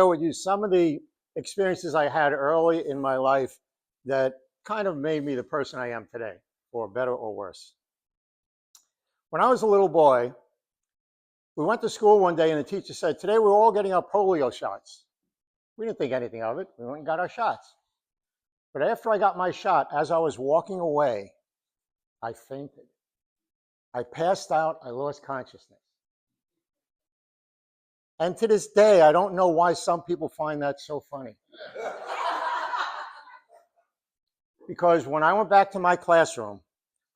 share with you some of the experiences I had early in my life that kind of made me the person I am today, for better or worse. When I was a little boy, we went to school one day and the teacher said, today we're all getting our polio shots. We didn't think anything of it. We went and got our shots. But after I got my shot, as I was walking away, I fainted. I passed out. I lost consciousness. And to this day, I don't know why some people find that so funny. Because when I went back to my classroom,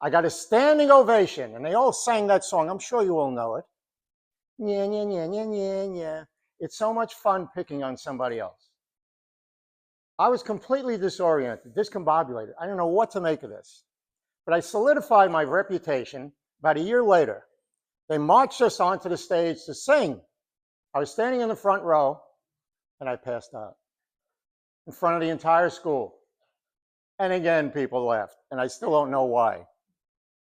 I got a standing ovation, and they all sang that song. I'm sure you all know it. Yeah, yeah, yeah, yeah, yeah, yeah. It's so much fun picking on somebody else. I was completely disoriented, discombobulated. I didn't know what to make of this. But I solidified my reputation about a year later. They marched us onto the stage to sing. I was standing in the front row, and I passed out in front of the entire school. And again, people laughed, and I still don't know why.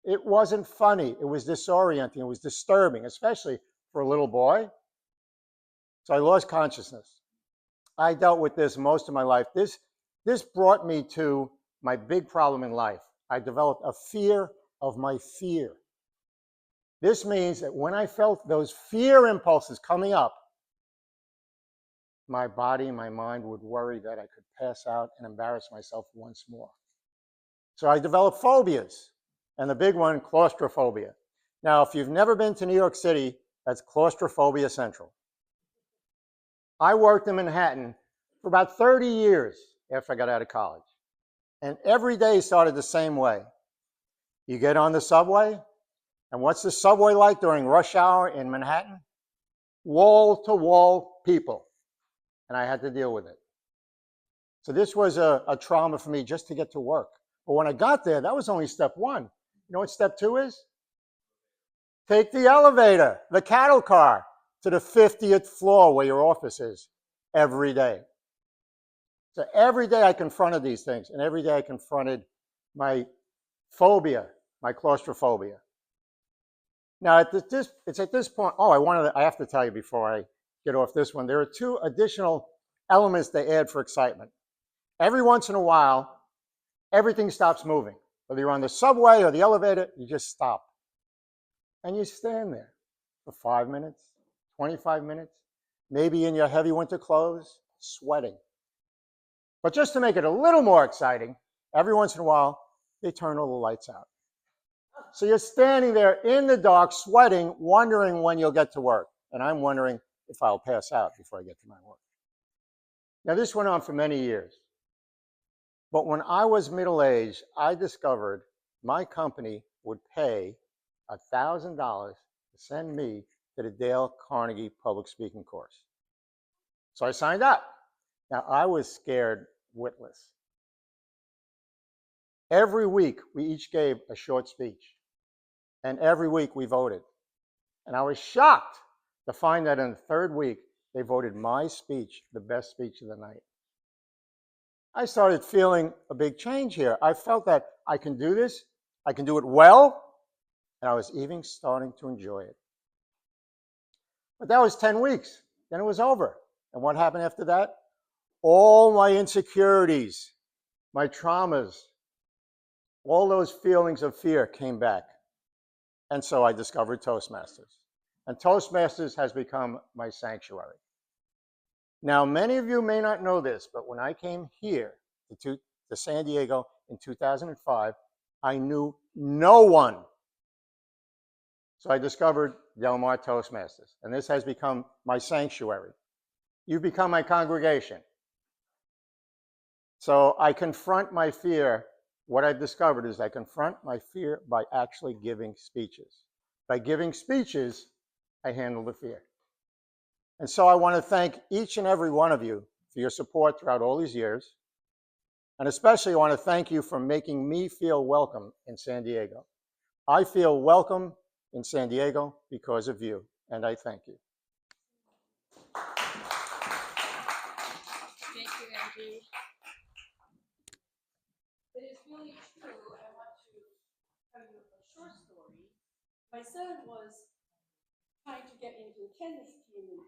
It wasn't funny. It was disorienting. It was disturbing, especially for a little boy. So I lost consciousness. I dealt with this most of my life. This brought me to my big problem in life. I developed a fear of my fear. This means that when I felt those fear impulses coming up, my body and my mind would worry that I could pass out and embarrass myself once more. So I developed phobias, and the big one, claustrophobia. Now, if you've never been to New York City, that's claustrophobia central. I worked in Manhattan for about 30 years after I got out of college, and every day started the same way. You get on the subway, and what's the subway like during rush hour in Manhattan? Wall-to-wall people, and I had to deal with it. So this was a trauma for me just to get to work. But when I got there, that was only step one. You know what step two is? Take the elevator, the cattle car, to the 50th floor where your office is every day. So every day I confronted these things, and every day I confronted my phobia, my claustrophobia. Now, it's at this point, I have to tell you before I get off this one, there are two additional elements they add for excitement. Every once in a while, everything stops moving. Whether you're on the subway or the elevator, you just stop. And you stand there for 5 minutes, 25 minutes, maybe in your heavy winter clothes, sweating. But just to make it a little more exciting, every once in a while, they turn all the lights out. So you're standing there in the dark, sweating, wondering when you'll get to work. And I'm wondering if I'll pass out before I get to my work. Now, this went on for many years. But when I was middle-aged, I discovered my company would pay $1,000 to send me to the Dale Carnegie public speaking course. So I signed up. Now, I was scared witless. Every week, we each gave a short speech. And every week, we voted. And I was shocked to find that in the third week, they voted my speech the best speech of the night. I started feeling a big change here. I felt that I can do this, I can do it well, and I was even starting to enjoy it. But that was 10 weeks. Then it was over. And what happened after that? All my insecurities, my traumas, all those feelings of fear came back. And so I discovered Toastmasters. And Toastmasters has become my sanctuary. Now, many of you may not know this, but when I came here to San Diego in 2005, I knew no one. So I discovered Del Mar Toastmasters, and this has become my sanctuary. You've become my congregation. So I confront my fear. What I've discovered is I confront my fear by actually giving speeches. By giving speeches, I handle the fear. And so I want to thank each and every one of you for your support throughout all these years. And especially I want to thank you for making me feel welcome in San Diego. I feel welcome in San Diego because of you, and I thank you. Thank you, Andrew. It is really true. I want to tell you a short story. My son was trying to get into the tennis team